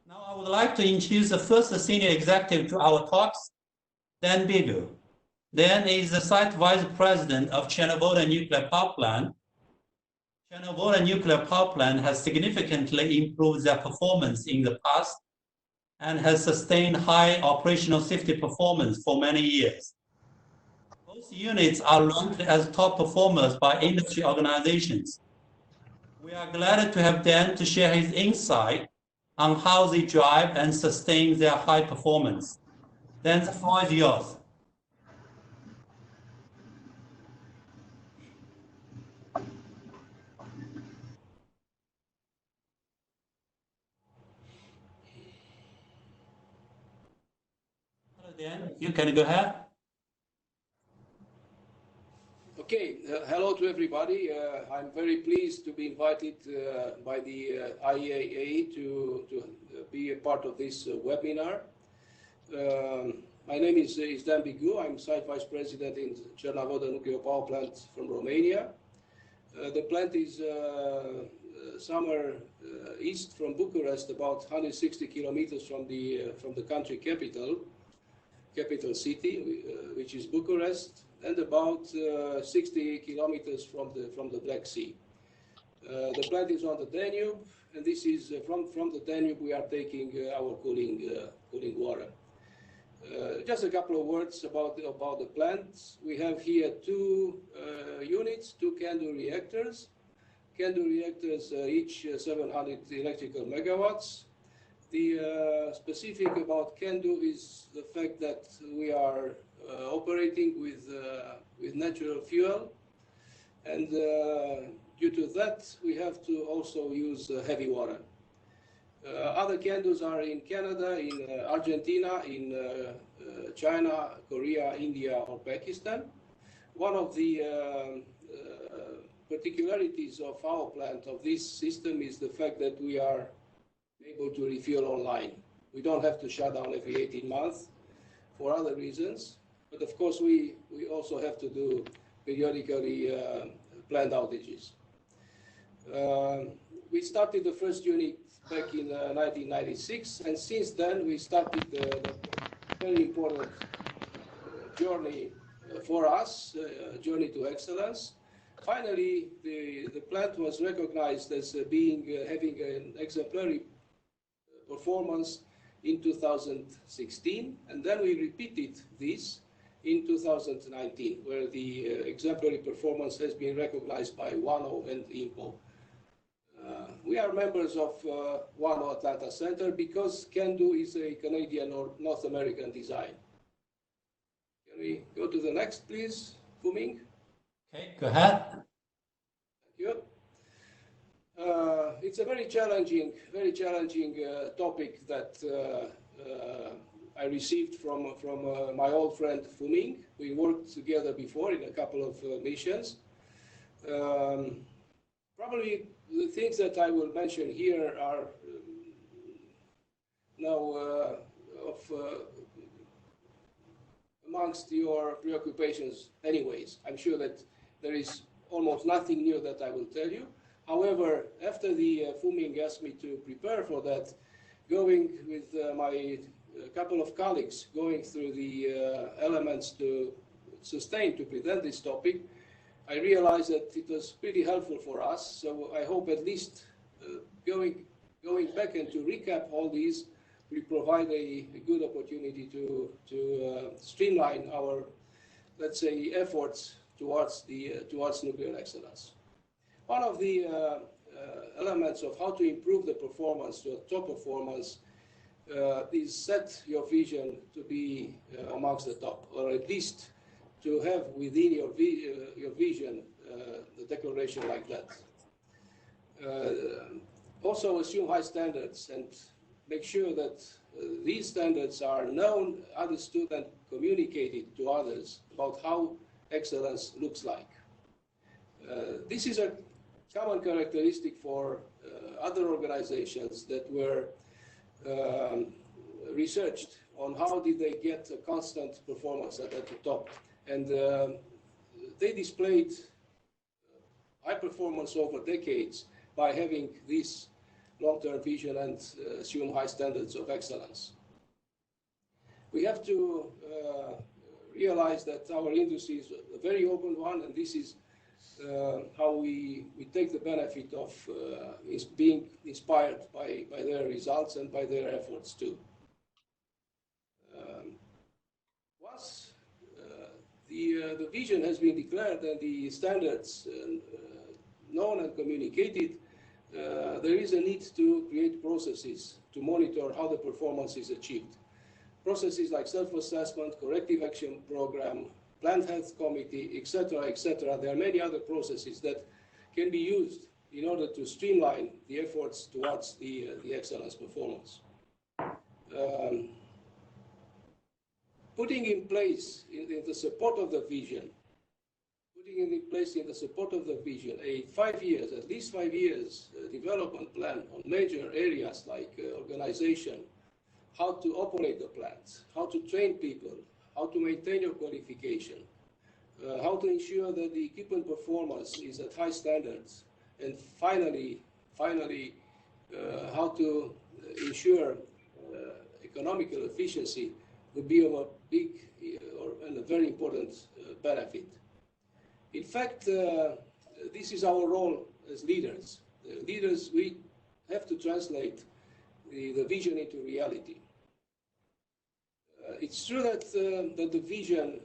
Now I would like to introduce the first senior executive to our talks, Dan Bigu. Dan is the site vice president of Chernobyl Nuclear Power Plant. Chernobyl Nuclear Power Plant has significantly improved their performance in the past and has sustained high operational safety performance for many years. Both units are ranked as top performers by industry organizations. We are glad to have Dan to share his insight on how they drive and sustain their high performance. Dan, the floor is yours. Hello, Dan. You can go ahead. Okay, hello to everybody. I'm very pleased to be invited by the IAEA to be a part of this webinar. My name is Dan Bigu. I'm Site Vice President in Chernobyl Nuclear Power Plant from Romania. The plant is somewhere east from Bucharest, about 160 kilometers from the country capital city, which is Bucharest, and about 60 kilometers from the Black Sea. The plant is on the Danube, and this is from the Danube we are taking our cooling water. Just a couple of words about the plant. We have here two units, two CANDU reactors. CANDU reactors each 700 electrical megawatts. The specific about CANDU is the fact that we are operating with natural fuel, and due to that we have to also use heavy water. Other CANDUs are in Canada, in Argentina, in China, Korea, India, or Pakistan. One of the particularities of our plant, of this system, is the fact that we are able to refuel online. We don't have to shut down every 18 months for other reasons, but of course we also have to do periodically planned outages. We started the first unit back in 1996, and since then we started the very important journey for us, journey to excellence. Finally, the plant was recognized as having an exemplary performance in 2016, and then we repeated this in 2019, where the exemplary performance has been recognized by WANO and INPO. We are members of WANO Atlanta Center because CANDU is a Canadian or North American design. Can we go to the next, please, Fuming? Okay, go ahead. Thank you. It's a very challenging topic that I received from my old friend Fuming. We worked together before in a couple of missions. Probably the things that I will mention here are now amongst your preoccupations anyways. I'm sure that there is almost nothing new that I will tell you. However, after the Fuming asked me to prepare for that, going with my couple of colleagues, going through the elements to present this topic, I realized that it was pretty helpful for us. So I hope at least going back and to recap all these, we provide a good opportunity to streamline our, let's say, efforts towards nuclear excellence. One of the elements of how to improve the performance to a top performance is set your vision to be amongst the top, or at least to have within your vision the declaration like that. Also assume high standards and make sure that these standards are known, understood, and communicated to others about how excellence looks like. This is a common characteristic for other organizations that were researched on how did they get a constant performance at the top. And they displayed high performance over decades by having this long-term vision and assume high standards of excellence. We have to realize that our industry is a very open one, and this is how we take the benefit of being inspired by their results and by their efforts too. Once the vision has been declared and the standards known and communicated, there is a need to create processes to monitor how the performance is achieved. Processes like self-assessment, corrective action program, plant health committee, etc., etc. There are many other processes that can be used in order to streamline the efforts towards the excellence performance. Putting in place in the support of the vision, a 5 years, at least 5 years development plan on major areas like organization, how to operate the plants, how to train people, how to maintain your qualification, how to ensure that the equipment performance is at high standards, and finally, how to ensure economical efficiency would be of a big and a very important benefit. In fact, this is our role as leaders. Leaders, we have to translate the vision into reality. It's true that the vision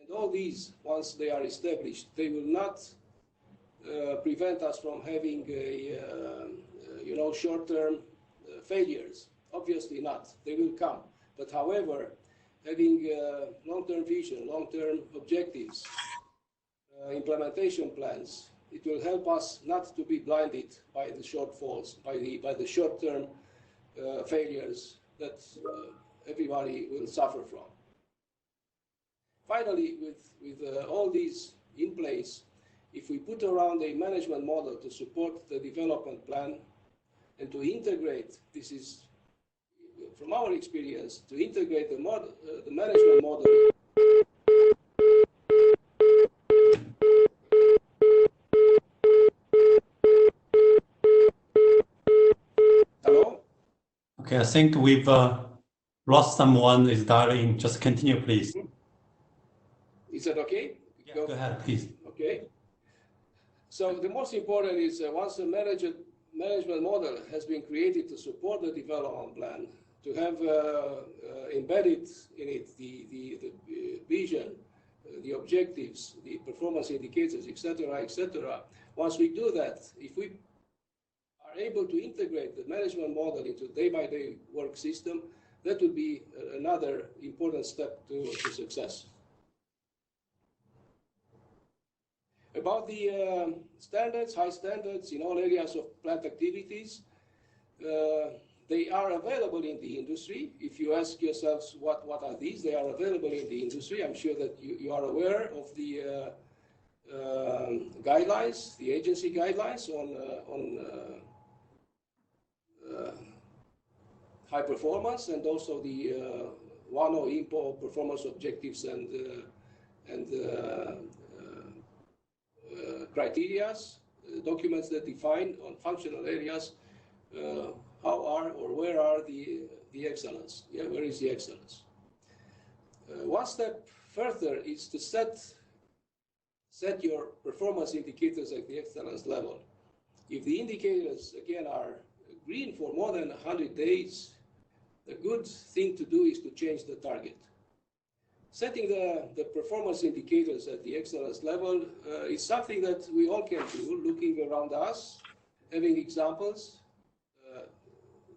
and all these, once they are established, they will not prevent us from having short-term failures. Obviously not. They will come. But however, having long-term vision, long-term objectives, implementation plans, it will help us not to be blinded by the shortfalls, by the short-term failures that everybody will suffer from. Finally, with all these in place, if we put around a management model to support the development plan and to integrate, this is from our experience, to integrate the management model. Hello? Okay, I think we've lost someone is dialing. Just continue, please. Is that okay? Yeah, go ahead, please. Okay. So the most important is once the management model has been created to support the development plan, to have embedded in it the vision, the objectives, the performance indicators, etc. Once we do that, if we are able to integrate the management model into day-by-day work system, that would be another important step to success. About the standards, high standards in all areas of plant activities, they are available in the industry. If you ask yourselves what are these, they are available in the industry. I'm sure that you are aware of the guidelines, the agency guidelines on high performance, and also the WANO IMPO performance objectives and criteria, documents that define on functional areas how are or where are the excellence. Yeah, where is the excellence? One step further is to set your performance indicators at the excellence level. If the indicators again are green for more than 100 days, the good thing to do is to change the target. Setting the performance indicators at the excellence level is something that we all can do, looking around us, having examples.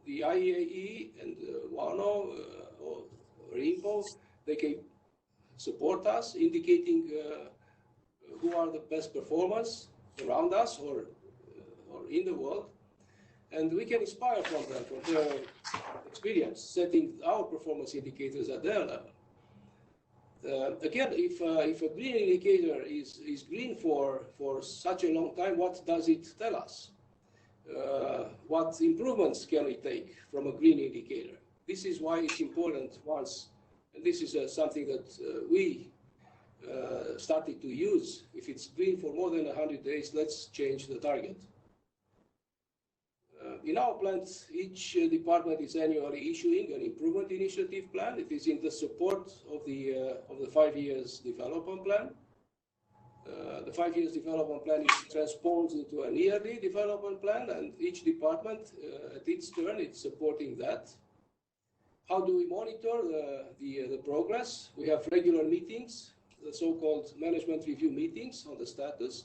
The IAE and WANO or IMPO, they can support us, indicating who are the best performers around us or in the world. And we can inspire from them, from their experience, setting our performance indicators at their level. Again, if a green indicator is green for such a long time, what does it tell us? What improvements can we take from a green indicator? This is why it's important once, and this is something that we started to use. If it's green for more than 100 days, let's change the target. In our plant, each department is annually issuing an improvement initiative plan. It is in the support of the 5 years development plan. The 5 years development plan is transposed into a yearly development plan, and each department at its turn is supporting that. How do we monitor the progress? We have regular meetings, the so-called management review meetings on the status,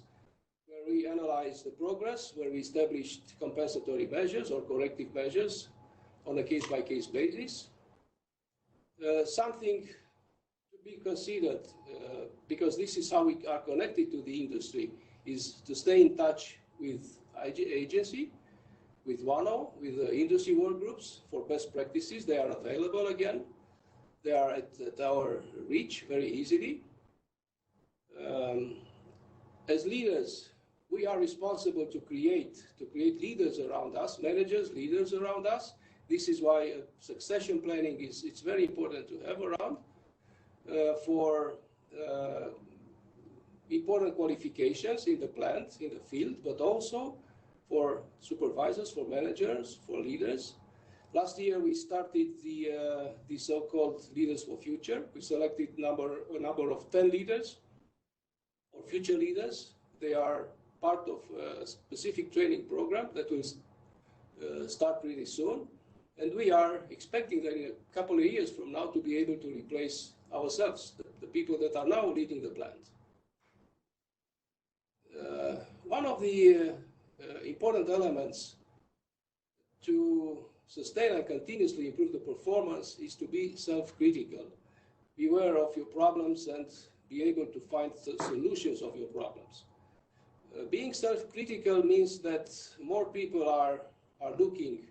where we analyze the progress, where we established compensatory measures or corrective measures on a case-by-case basis. Something to be considered, because this is how we are connected to the industry, is to stay in touch with agency, with WANO, with the industry work groups for best practices. They are available again. They are at our reach very easily. As leaders, we are responsible to create leaders around us, managers, leaders around us. This is why succession planning it's very important to have around for important qualifications in the plant, in the field, but also for supervisors, for managers, for leaders. Last year, we started the so-called Leaders for Future. We selected a number of 10 leaders or future leaders. They are part of a specific training program that will start pretty soon. And we are expecting that in a couple of years from now to be able to replace ourselves, the people that are now leading the plant. One of the important elements to sustain and continuously improve the performance is to be self-critical. Be aware of your problems and be able to find the solutions of your problems. Being self-critical means that more people are looking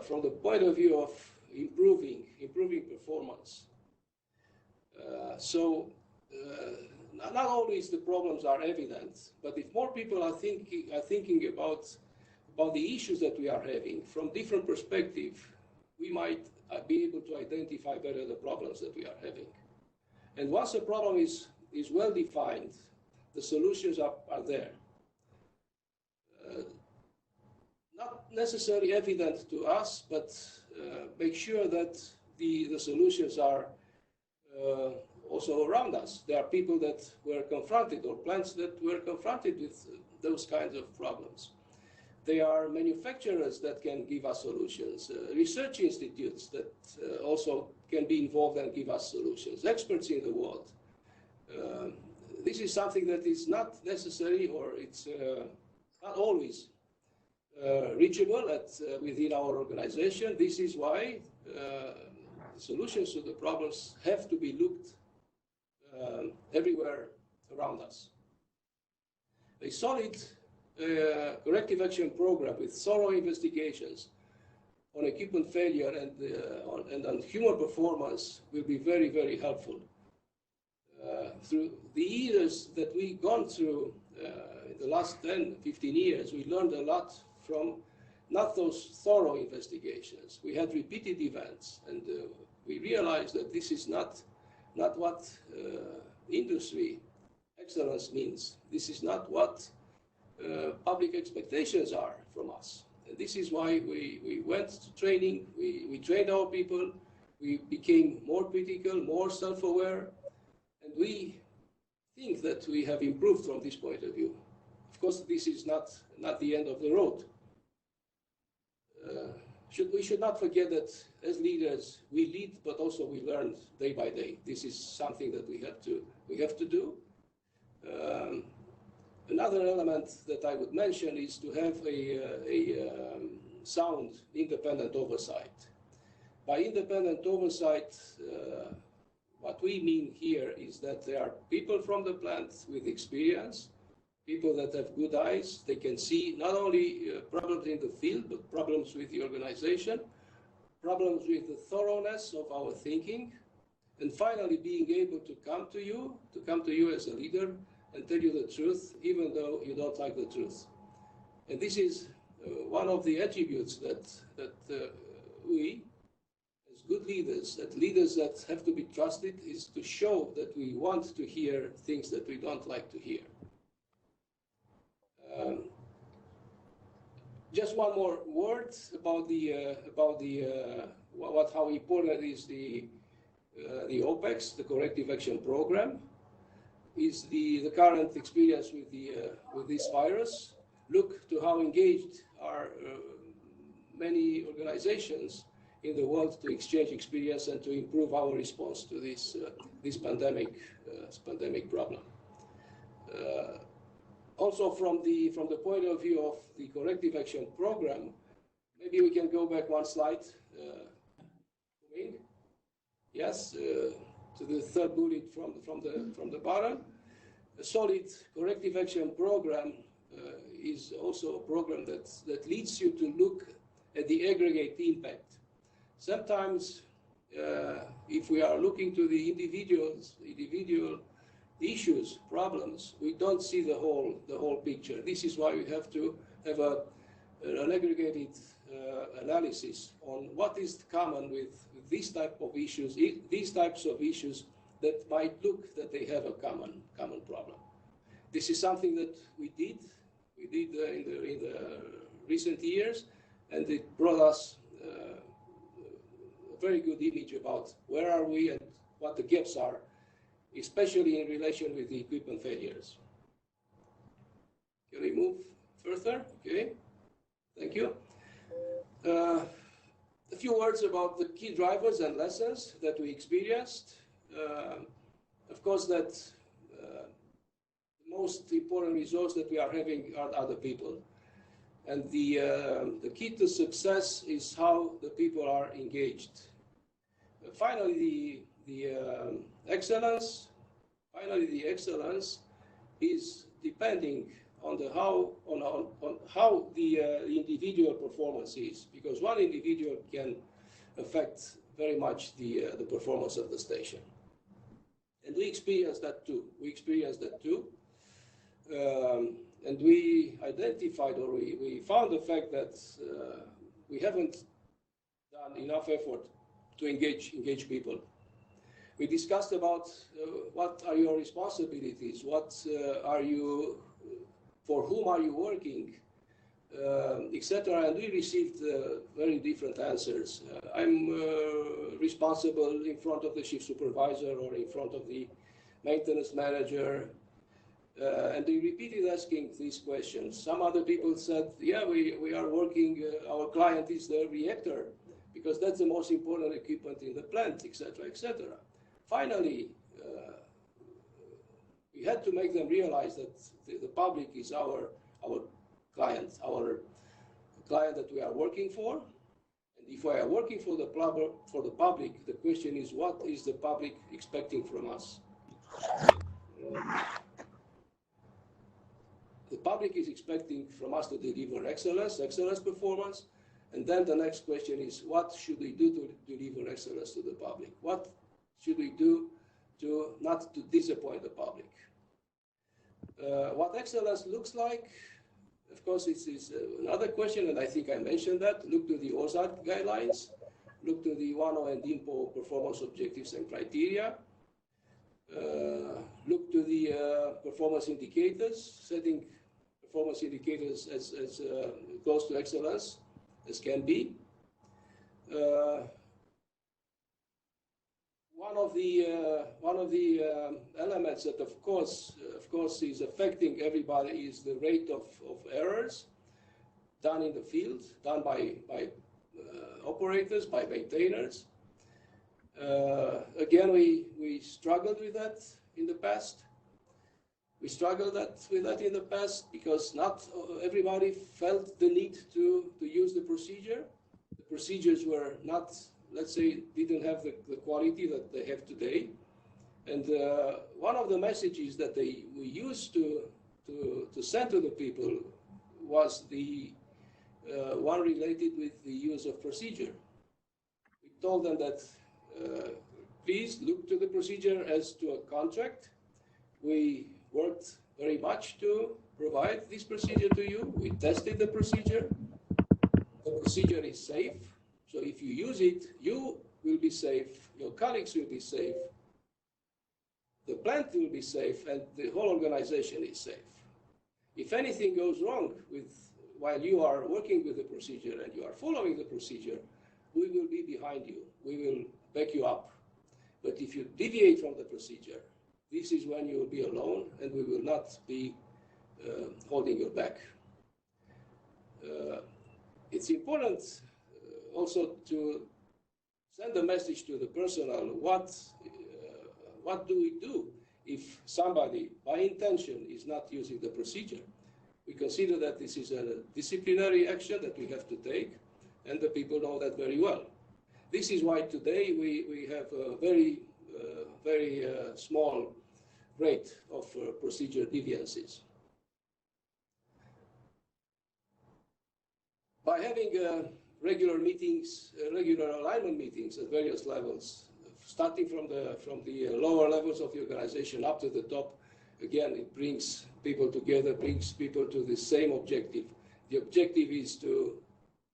from the point of view of improving performance. Not always the problems are evident, but if more people are thinking about the issues that we are having from different perspectives, we might be able to identify better the problems that we are having. And once a problem is well defined, the solutions are there. Not necessarily evident to us, but make sure that the solutions are also around us. There are people that were confronted, or plants that were confronted with those kinds of problems. There are manufacturers that can give us solutions, research institutes that also can be involved and give us solutions, experts in the world. This is something that is not necessary, or it's not always reachable within our organization. This is why solutions to the problems have to be looked everywhere around us. A solid corrective action program with thorough investigations on equipment failure and on human performance will be very, very helpful. Through the years that we've gone through in the last 10, 15 years, we learned a lot from not those thorough investigations. We had repeated events, and we realized that this is not what industry excellence means. This is not what public expectations are from us. And this is why we went to training, we trained our people, we became more critical, more self-aware, and we think that we have improved from this point of view. Of course, this is not the end of the road. We should not forget that as leaders, we lead, but also we learn day by day. This is something that we have to do. Another element that I would mention is to have a sound independent oversight. By independent oversight, what we mean here is that there are people from the plant with experience, people that have good eyes. They can see not only problems in the field, but problems with the organization, problems with the thoroughness of our thinking, and finally being able to come to you as a leader and tell you the truth, even though you don't like the truth. And this is one of the attributes that we, as good leaders, that have to be trusted, is to show that we want to hear things that we don't like to hear. Just one more word about how important is the OPEX, the Corrective Action Program, is the current experience with this virus. Look to how engaged are many organizations in the world to exchange experience and to improve our response to this pandemic problem. Also, from the point of view of the Corrective Action Program, maybe we can go back one slide. Yes, to the third bullet from the bottom. A solid Corrective Action Program is also a program that leads you to look at the aggregate impact. Sometimes, if we are looking to the individual issues, problems, we don't see the whole picture. This is why we have to have an aggregated analysis on what is common with these types of issues that might look that they have a common problem. This is something that we did in the recent years, and it brought us a very good image about where are we and what the gaps are, especially in relation with the equipment failures. Can we move further? Okay, thank you. A few words about the key drivers and lessons that we experienced. Of course, that the most important resource that we are having are the people. And the key to success is how the people are engaged. Finally, the excellence is depending on how the individual performance is, because one individual can affect very much the performance of the station. And we experienced that too. And we identified, or we found the fact that we haven't done enough effort to engage people. We discussed about what are your responsibilities, for whom are you working, etc. And we received very different answers. I'm responsible in front of the shift supervisor or in front of the maintenance manager. And they repeated asking these questions. Some other people said, yeah, we are working, our client is the reactor, because that's the most important equipment in the plant, etc., etc. Finally, we had to make them realize that the public is our client that we are working for. And if we are working for the public, the question is, what is the public expecting from us? The public is expecting from us to deliver excellence performance. And then the next question is, what should we do to deliver excellence to the public? What should we do to not to disappoint the public? What excellence looks like, of course, this is another question, and I think I mentioned that. Look to the OSAT guidelines, look to the WANO and DIMPO performance objectives and criteria, look to the performance indicators, setting performance indicators as close to excellence as can be. One of the elements that of course is affecting everybody is the rate of errors done in the field, done by operators, by maintainers. Again, we struggled with that in the past. Because not everybody felt the need to use the procedure. The procedures were not, let's say, didn't have the quality that they have today. And one of the messages that we used to send to the people was the one related with the use of procedure. We told them that please look to the procedure as to a contract. We worked very much to provide this procedure to you. We tested the procedure. The procedure is safe. So if you use it, you will be safe, your colleagues will be safe, the plant will be safe, and the whole organization is safe. If anything goes wrong with while you are working with the procedure and you are following the procedure, we will be behind you. We will back you up. But if you deviate from the procedure, this is when you will be alone and we will not be holding you back. It's important also to send a message to the personnel. What do we do if somebody, by intention, is not using the procedure? We consider that this is a disciplinary action that we have to take, and the people know that very well. This is why today we have a very small rate of procedure deviances. By having regular meetings, regular alignment meetings at various levels, starting from the lower levels of the organization up to the top, again, it brings people together, brings people to the same objective. The objective is to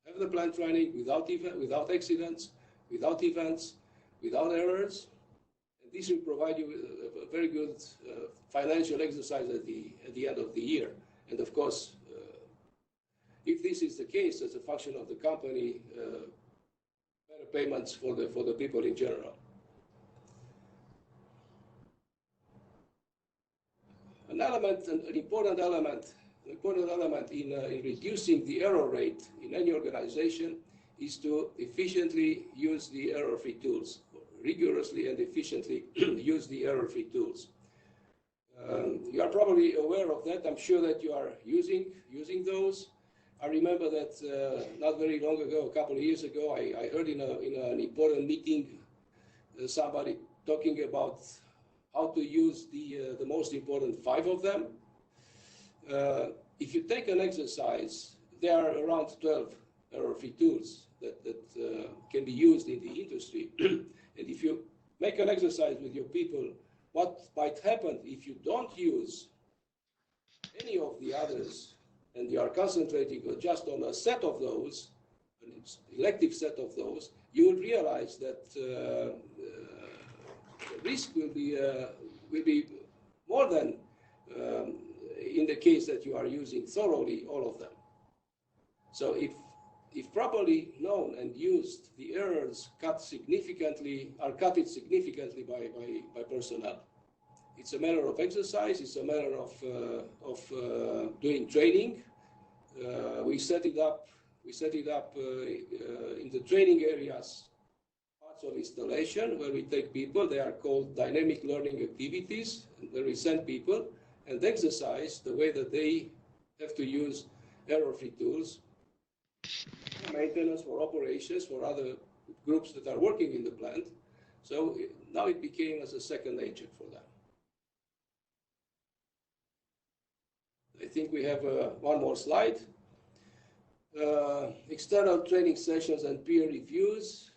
have the plant running without accidents, without events, without errors. And this will provide you with a very good financial exercise at the end of the year. And of course, if this is the case as a function of the company, better payments for the people in general. An important element in reducing the error rate in any organization is to efficiently use the error-free tools, rigorously and efficiently use the error-free tools. You are probably aware of that. I'm sure that you are using those. I remember that not very long ago, a couple of years ago, I heard in an important meeting somebody talking about how to use the most important 5 of them. If you take an exercise, there are around 12 error-free tools that can be used in the industry. And if you make an exercise with your people, what might happen if you don't use any of the others and you are concentrating just on a set of those, an elective set of those, you will realize that the risk will be more than in the case that you are using thoroughly all of them. So if properly known and used, the errors are cut significantly by personnel. It's a matter of exercise. It's a matter of doing training. We set it up in the training areas, parts of installation where we take people. They are called dynamic learning activities, where we send people and exercise the way that they have to use error-free tools for maintenance, for operations, for other groups that are working in the plant. So now it became as a second nature for them. I think we have one more slide. External training sessions and peer reviews.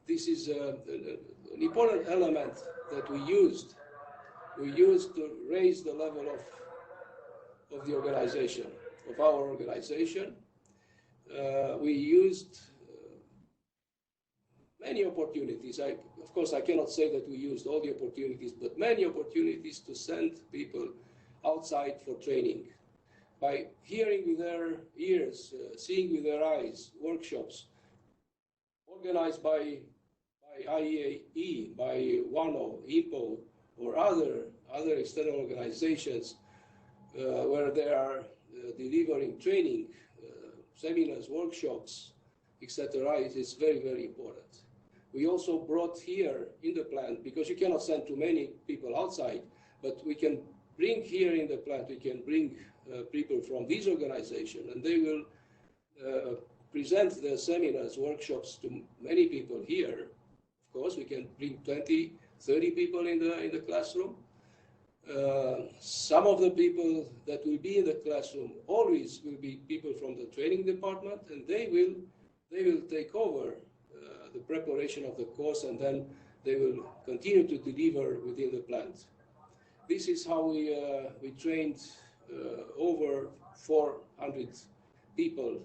This is an important element that we used. We used to raise the level of the organization, of our organization. We used many opportunities. Of course, I cannot say that we used all the opportunities, but many opportunities to send people outside for training. By hearing with their ears, seeing with their eyes, workshops organized by IEAE, by WANO, IPO, or other external organizations where they are delivering training, seminars, workshops, etc. It's very, very important. We also brought here in the plant, because you cannot send too many people outside, but we can bring here in the plant, we can bring people from this organization, and they will present their seminars, workshops to many people here. Of course, we can bring 20, 30 people in the classroom. Some of the people that will be in the classroom always will be people from the training department, and they will take over the preparation of the course, and then they will continue to deliver within the plant. This is how we trained over 400 people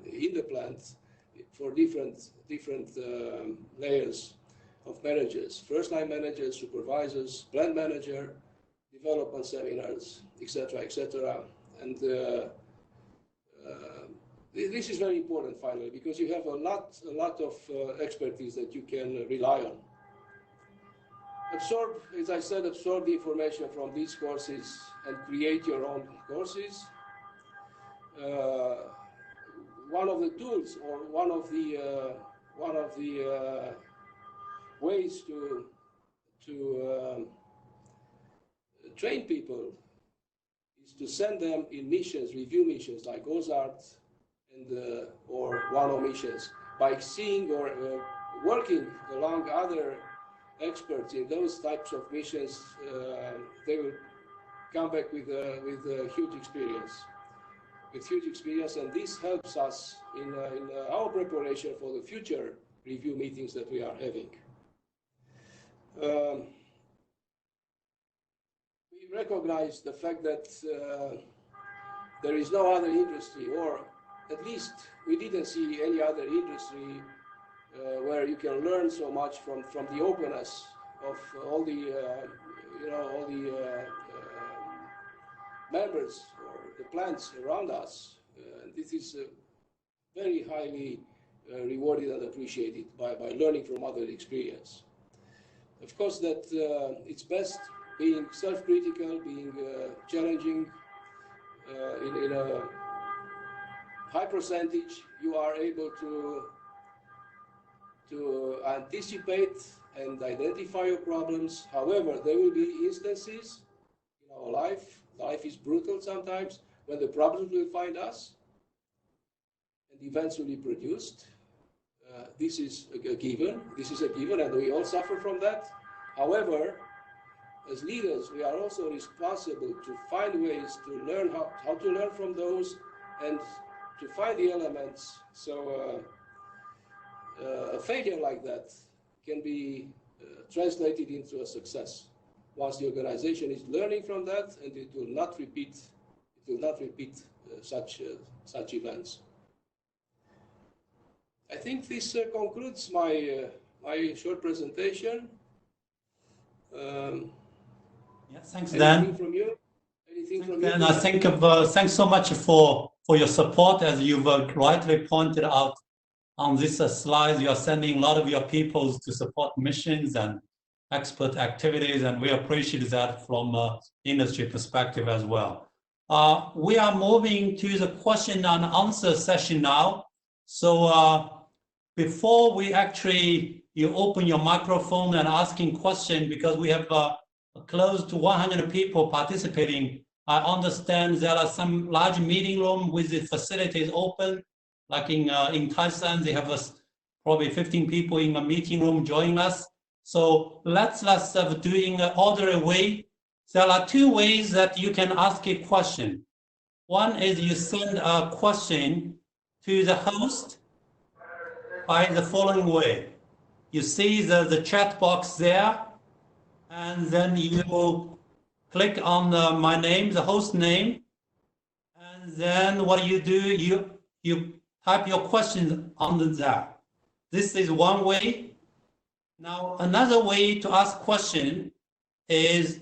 in the plant for different layers of managers: first-line managers, supervisors, plant manager, development seminars, etc., etc. And This is very important finally, because you have a lot of expertise that you can rely on. Absorb, as I said, absorb the information from these courses and create your own courses. One of the tools, or one of the ways to train people is to send them in missions, review missions like Ozart and or Wano missions. By seeing or working along other experts in those types of missions, they will come back with a huge experience. And this helps us in our preparation for the future review meetings that we are having. We recognize the fact that there is no other industry, or at least we didn't see any other industry where you can learn so much from the openness of all the members or the plants around us. This is very highly rewarded and appreciated by learning from other experience. Of course, that it's best being self-critical, being challenging. In a high percentage, you are able to anticipate and identify your problems. However, there will be instances in our life. Life is brutal sometimes, when the problems will find us and events will be produced. This is a given. And we all suffer from that. However, as leaders, we are also responsible to find ways to learn how to learn from those and to find the elements. So a failure like that can be translated into a success once the organization is learning from that, and it will not repeat such events. I think this concludes my short presentation. Yeah, thanks, Dan. Anything from you? Dan, I think thanks so much for your support. As you've rightly pointed out on this slide, you are sending a lot of your people to support missions and expert activities, and we appreciate that from industry perspective as well. We are moving to the question and answer session now. So before you open your microphone and asking question, because we have close to 100 people participating, I understand there are some large meeting room with the facilities open, like in Thailand, they have probably 15 people in a meeting room joining us. So let's do in an orderly way. There are two ways that you can ask a question. One is you send a question to the host by the following way. You see the chat box there, and then you click on my name, the host name, and then what you do, you type your questions under that. This is one way. Now, another way to ask question is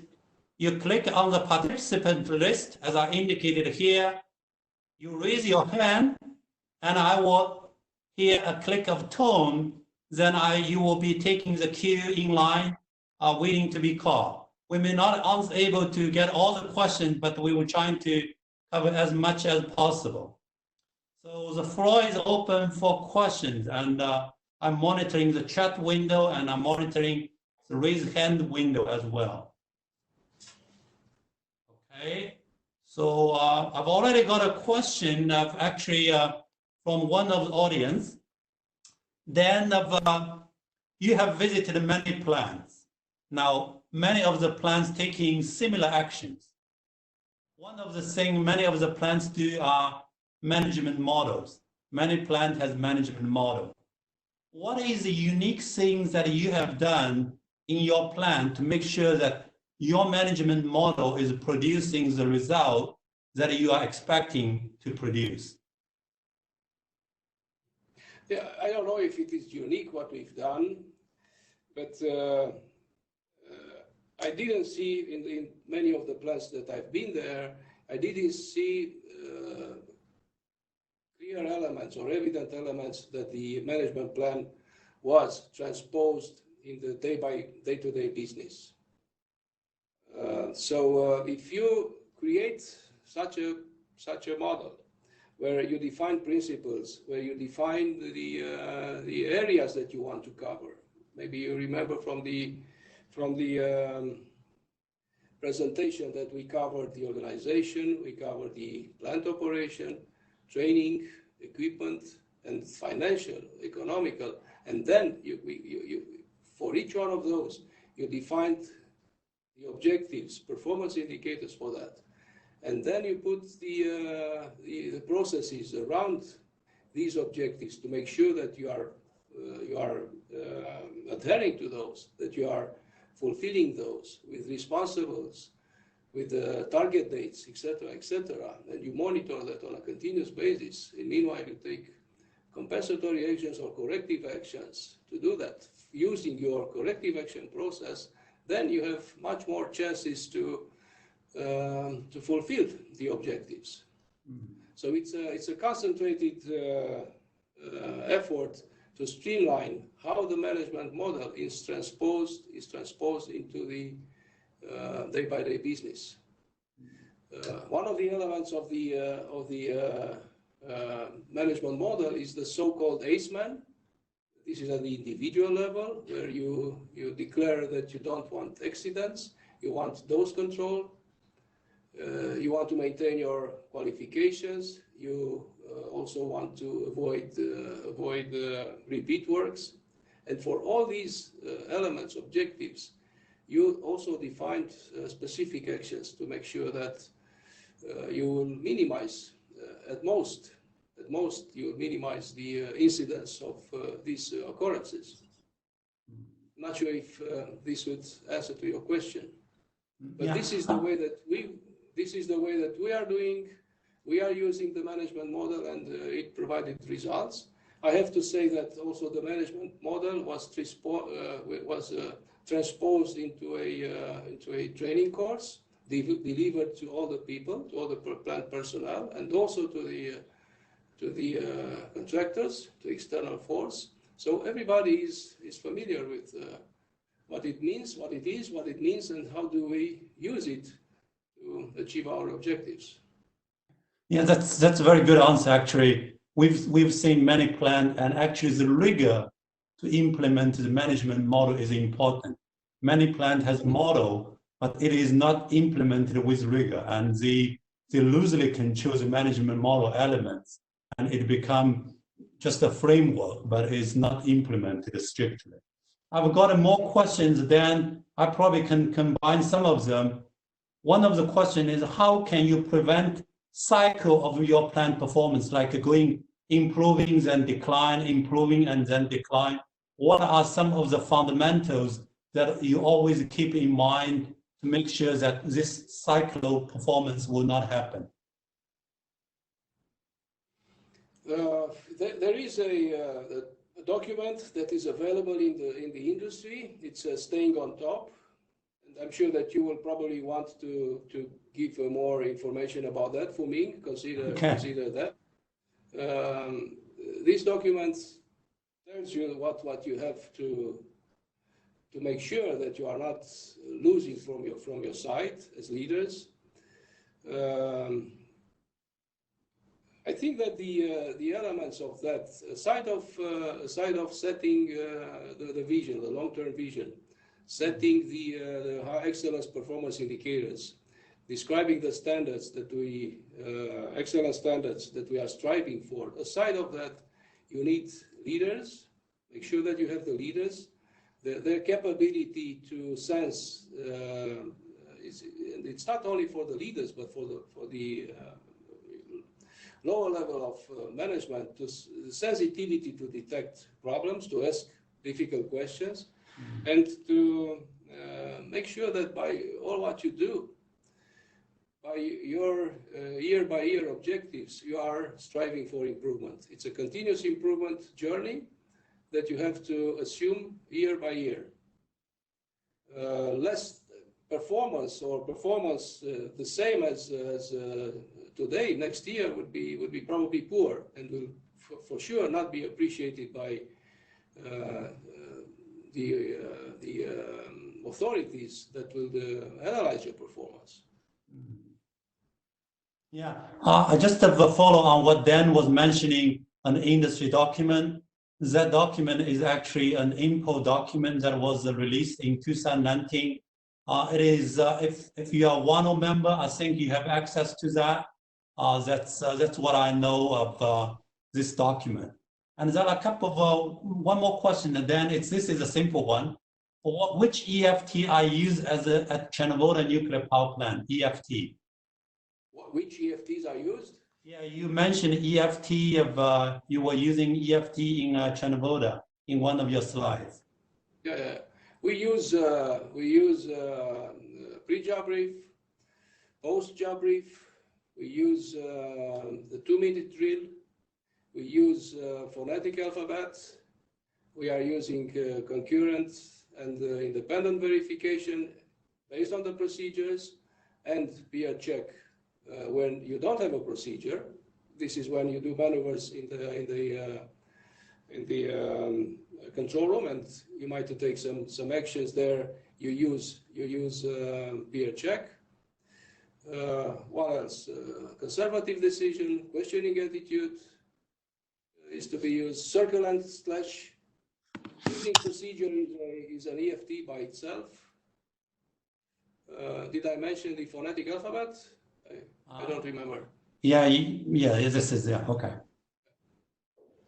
you click on the participant list, as I indicated here. You raise your hand, and I will hear a click of tone. Then you will be taking the queue in line, waiting to be called. We may not be able to get all the questions, but we will try to cover as much as possible. So the floor is open for questions, and I'm monitoring the chat window, and I'm monitoring the raise hand window as well. Okay, so I've already got a question from one of the audience. Then you have visited many plants. Now, many of the plants taking similar actions. One of the things many of the plants do are management models. Many plants has management model. What is the unique things that you have done in your plant to make sure that your management model is producing the result that you are expecting to produce? Yeah, I don't know if it is unique what we've done, but I didn't see in many of the plants that I've been there, I didn't see clear elements or evident elements that the management plan was transposed in the day-to-day business. So if you create such a model where you define principles, where you define the areas that you want to cover, maybe you remember from the presentation that we covered the organization, we covered the plant operation, training, equipment, and financial, economical, and then you for each one of those, you defined the objectives, performance indicators for that. And then you put the processes around these objectives to make sure that you are adhering to those, that you are fulfilling those with responsibles, with target dates, etc., etc. And you monitor that on a continuous basis. And meanwhile, you take compensatory actions or corrective actions to do that. Using your corrective action process, then you have much more chances to fulfill the objectives. Mm-hmm. So it's a concentrated effort to streamline how the management model is transposed into the day-by-day business. One of the elements of the management model is the so-called ACEMAN. This is at the individual level, where you declare that you don't want accidents, you want dose control, you want to maintain your qualifications, you also want to avoid repeat works. And for all these elements, objectives, you also defined specific actions to make sure that you will minimize, at most you will minimize the incidence of these occurrences. Not sure if this would answer to your question, but yeah. This is the way that we are doing. We are using the management model, and it provided results. I have to say that also the management model was transposed into a training course delivered to all the people, to all the plant personnel, and also to the contractors, to external force. So everybody is familiar with what it means, what it is, what it means, and how do we use it to achieve our objectives. Yeah, that's a very good answer. Actually, we've seen many plans, and actually the rigor to implement the management model is important. Many plants has a model, but it is not implemented with rigor, and they loosely can choose management model elements, and it become just a framework, but it's not implemented strictly. I've got more questions, then I probably can combine some of them. One of the questions is, how can you prevent cycle of your plant performance, like improving, then decline, improving, and then decline? What are some of the fundamentals that you always keep in mind to make sure that this cycle of performance will not happen? There is a document that is available in the industry. It's Staying on Top. And I'm sure that you will probably want to give more information about that for me. Consider that. This document tells you what you have to make sure that you are not losing from your side as leaders. I think that the elements of that, aside of setting the vision, the long-term vision, setting the high excellence performance indicators, describing the standards that excellent standards that we are striving for. Aside of that, you need leaders. Make sure that you have the leaders, their capability to sense. It's not only for the leaders, but for the lower level of management, to sensitivity to detect problems, to ask difficult questions, and to make sure that by all what you do, by your year-by-year objectives, you are striving for improvement. It's a continuous improvement journey that you have to assume year by year. Less performance or performance the same as today, next year would be probably poor and will for sure not be appreciated by the authorities that will analyze your performance. Yeah, I just have a follow on what Dan was mentioning, an industry document. That document is actually an IMPO document that was released in 2019. It is, if you are one member, I think you have access to that. That's what I know of this document. And there are a couple of, one more question, and then this is a simple one. Which EFT I use at Chernobyl nuclear power plant, EFT? Which EFTs are used? Yeah, you mentioned EFT of, you were using EFT in Chernobyl in one of your slides. Yeah, we use pre-job brief, post-job brief. We use the 2-minute drill. We use phonetic alphabet. We are using concurrent and independent verification based on the procedures, and peer check. When you don't have a procedure, this is when you do maneuvers in the control room, and you might take some actions there. You use peer check. What else? Conservative decision, questioning attitude is to be used. Circle and slash. Using procedure is an EFT by itself. Did I mention the phonetic alphabet? I don't remember. Yeah, this is, yeah, okay.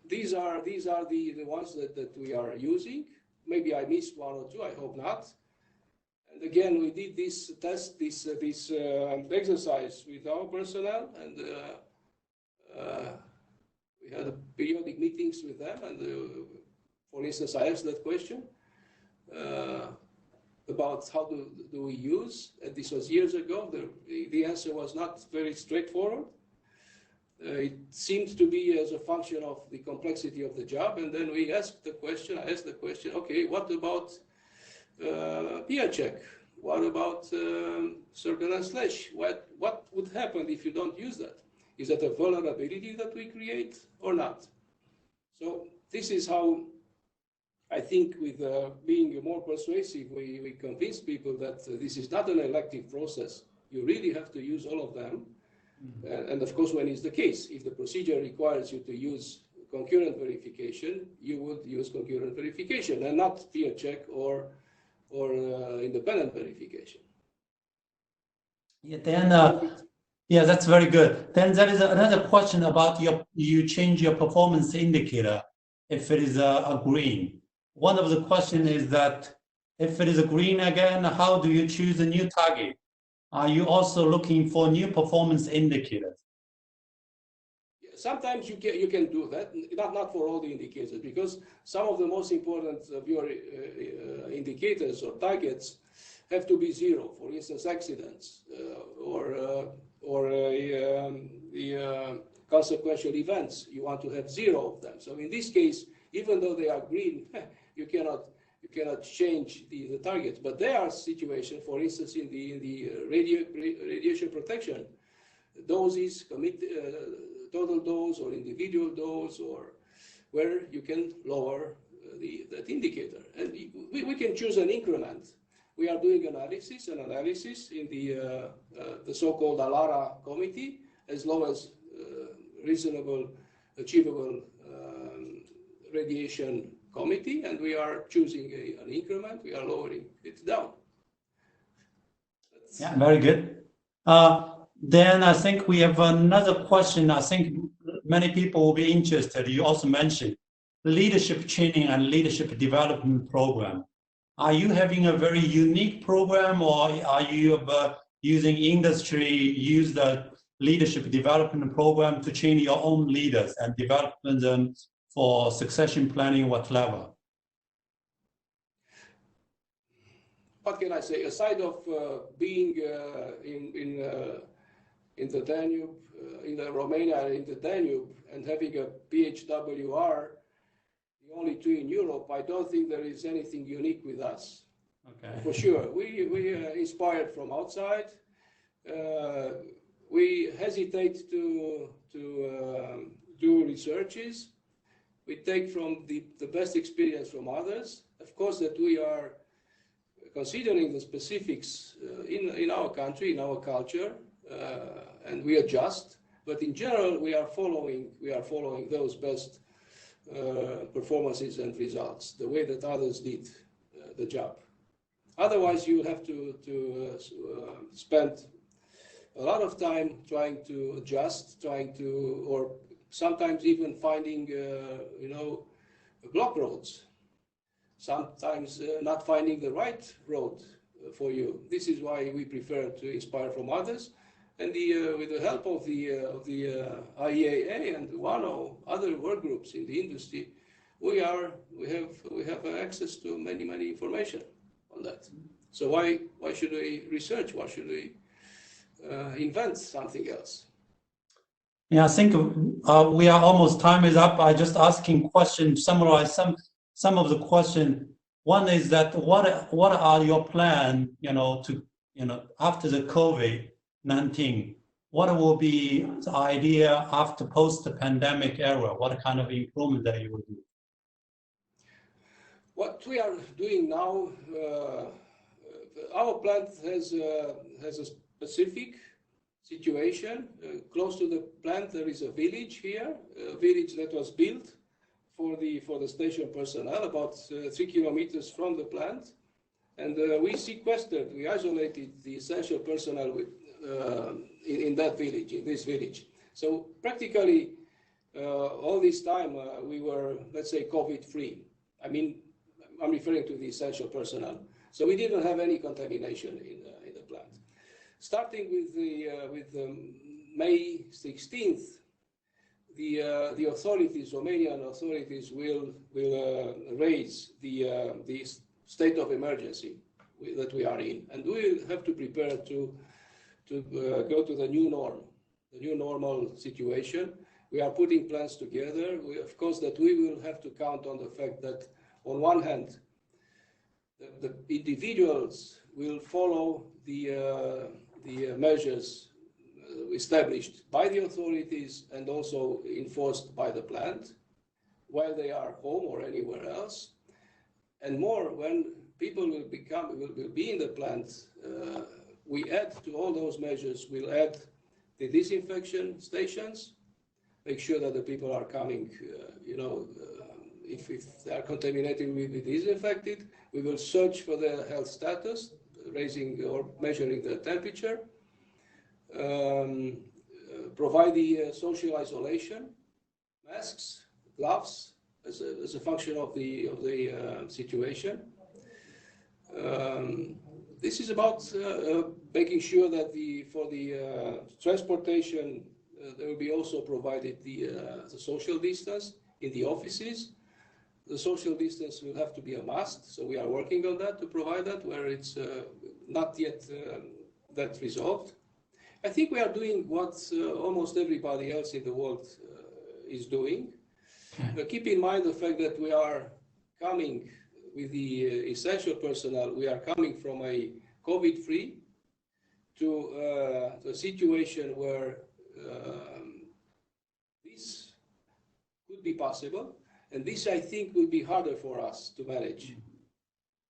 These are the ones that we are using. Maybe I missed one or two, I hope not. And again, we did this test, this exercise with our personnel, and we had periodic meetings with them. And for instance, I asked that question about how do we use, and this was years ago. The answer was not very straightforward. It seemed to be as a function of the complexity of the job, and then I asked the question, okay, what about peer check? What about circle and slash? What would happen if you don't use that? Is that a vulnerability that we create or not? So this is how I think, with being more persuasive, we convince people that this is not an elective process. You really have to use all of them. Mm-hmm. And of course, when it's the case, if the procedure requires you to use concurrent verification, you would use concurrent verification and not peer check or independent verification. Yeah, then, yeah, that's very good. Then there is another question about you change your performance indicator if it is a green. One of the questions is that if it is a green again, how do you choose a new target? Are you also looking for new performance indicators? Sometimes you can do that, not for all the indicators, because some of the most important of your indicators or targets have to be zero. For instance, accidents or the consequential events. You want to have zero of them. So in this case, even though they are green, you cannot change the targets. But there are situations, for instance, in the radiation protection, doses, total dose or individual dose, or where you can lower that indicator. And we can choose an increment. We are doing analysis in the so-called ALARA committee, as low as reasonable, achievable radiation committee, and we are choosing an increment. We are lowering it down. Yeah, very good. Then I think we have another question. I think many people will be interested. You also mentioned leadership training and leadership development program. Are you having a very unique program, or are you using industry, use the leadership development program to train your own leaders and develop them for succession planning, whatever? What can I say? Aside of being in the Danube, in Romania, in the Danube, and having a PHWR, the only two in Europe, I don't think there is anything unique with us. Okay. For sure, we inspired from outside. We hesitate to do researches. We take from the best experience from others. Of course, that we are considering the specifics in our country, in our culture, and we adjust. But in general, we are following those best performances and results, the way that others did the job. Otherwise, you have to spend a lot of time trying to adjust, or sometimes even finding, block roads. Sometimes not finding the right road for you. This is why we prefer to inspire from others. And with the help of the IEAA and one or other work groups in the industry, we have access to many information on that. So why should we research? Why should we invent something else? Yeah, I think we are almost, time is up. I just asking questions, summarize some of the question. One is that what are your plan, after the COVID-19? What will be the idea after post-pandemic era? What kind of improvement that you will do? What we are doing now, our plant has a specific situation. Close to the plant, there is a village here, a village that was built for the station personnel, about 3 kilometers from the plant. And we sequestered, we isolated the essential personnel in that village, in this village. So practically all this time we were, let's say, COVID-free. I mean, I'm referring to the essential personnel. So we didn't have any contamination in the plant. Starting with May 16th, the authorities, Romanian authorities, will raise the state of emergency that we are in, and we will have to prepare to go to the new norm, the new normal situation. We are putting plans together. Of course, that we will have to count on the fact that, on one hand, the individuals will follow the measures established by the authorities and also enforced by the plant while they are home or anywhere else. And more, when people will be in the plant, we add to all those measures, we'll add the disinfection stations, make sure that the people are coming, if they are contaminated, will be disinfected. We will search for their health status, raising or measuring their temperature, provide the social isolation, masks, gloves, as a function of the situation. This is about making sure that for the transportation, there will be also provided the social distance in the offices. The social distance will have to be a must, so we are working on that to provide that where it's not yet that resolved. I think we are doing what almost everybody else in the world is doing. Keep in mind the fact that we are coming with the essential personnel, we are coming from a COVID-free to a situation where this could be possible. And this, I think, will be harder for us to manage. It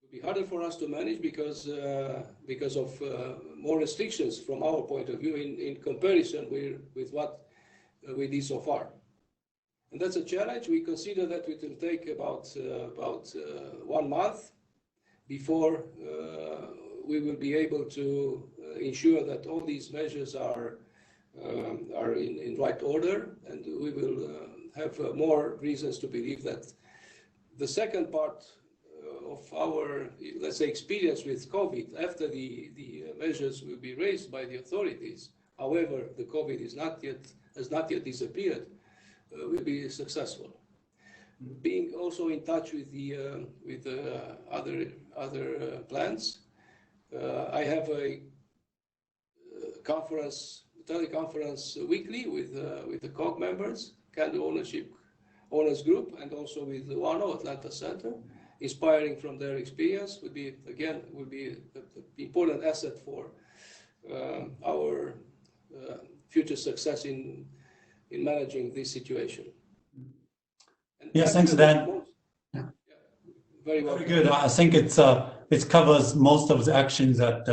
will be harder for us to manage because of more restrictions from our point of view in comparison with what we did so far. And that's a challenge. We consider that it will take about 1 month before we will be able to ensure that all these measures are in right order, and we will have more reasons to believe that the second part of our, let's say, experience with COVID, after the measures will be raised by the authorities, however, the COVID has not yet disappeared, will be successful. Being also in touch with the other plants, I have a teleconference weekly with the COG members, Candle Owners Group, and also with the WANO Atlanta Center, inspiring from their experience would be an important asset for our future success in managing this situation. And yes, thanks, Dan. Yeah. Very well. Very good. I think it covers most of the actions that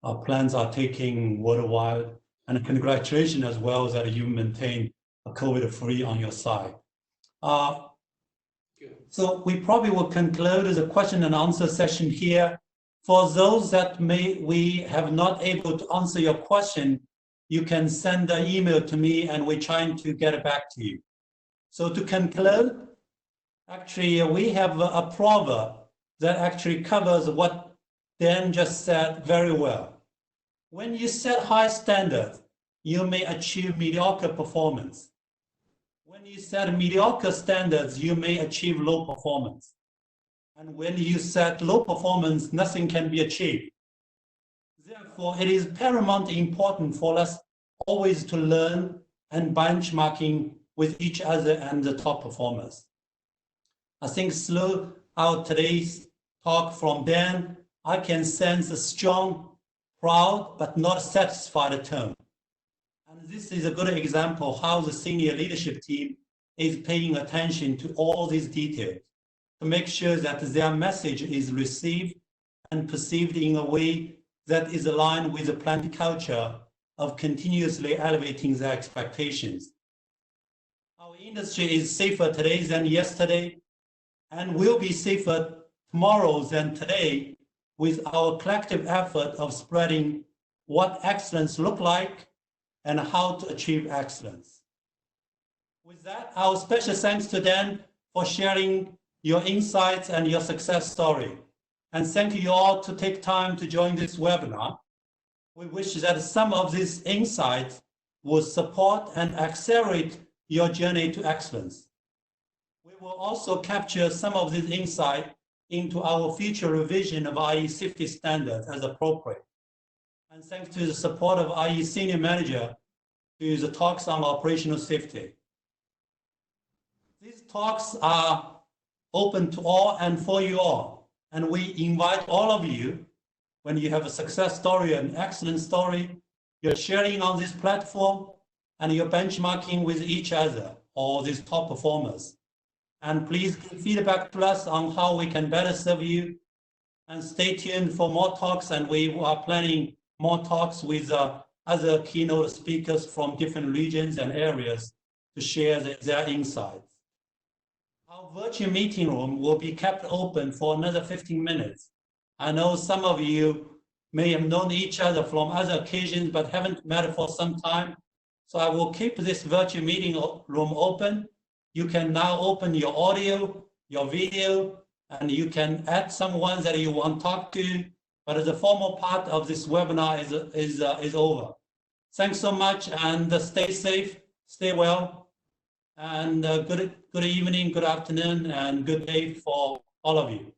our plans are taking worldwide, and congratulations as well that you maintain a COVID-free on your side. So we probably will conclude the question and answer session here. For those that we have not able to answer your question, you can send an email to me and we're trying to get it back to you. So to conclude, actually, we have a proverb that actually covers what Dan just said very well. When you set high standards, you may achieve mediocre performance. When you set mediocre standards, you may achieve low performance. And when you set low performance, nothing can be achieved. Therefore, it is paramount important for us always to learn and benchmarking with each other and the top performers. I think throughout today's talk from Dan, I can sense a strong, proud, but not satisfied tone. And this is a good example of how the senior leadership team is paying attention to all these details to make sure that their message is received and perceived in a way that is aligned with the plant culture of continuously elevating their expectations. Our industry is safer today than yesterday and will be safer tomorrow than today with our collective effort of spreading what excellence looks like and how to achieve excellence. With that, our special thanks to Dan for sharing your insights and your success story. And thank you all to take time to join this webinar. We wish that some of these insights will support and accelerate your journey to excellence. We will also capture some of these insights into our future revision of IE safety standards as appropriate. And thanks to the support of IE Senior Manager to the talks on operational safety. These talks are open to all and for you all. And we invite all of you, when you have a success story, an excellent story, you're sharing on this platform and you're benchmarking with each other or these top performers. And please give feedback to us on how we can better serve you. And stay tuned for more talks, and we are planning more talks with other keynote speakers from different regions and areas to share their insights. Our virtual meeting room will be kept open for another 15 minutes. I know some of you may have known each other from other occasions but haven't met for some time. So I will keep this virtual meeting room open. You can now open your audio, your video, and you can add someone that you want to talk to. But the formal part of this webinar is over. Thanks so much, and stay safe, stay well, and good evening, good afternoon, and good day for all of you.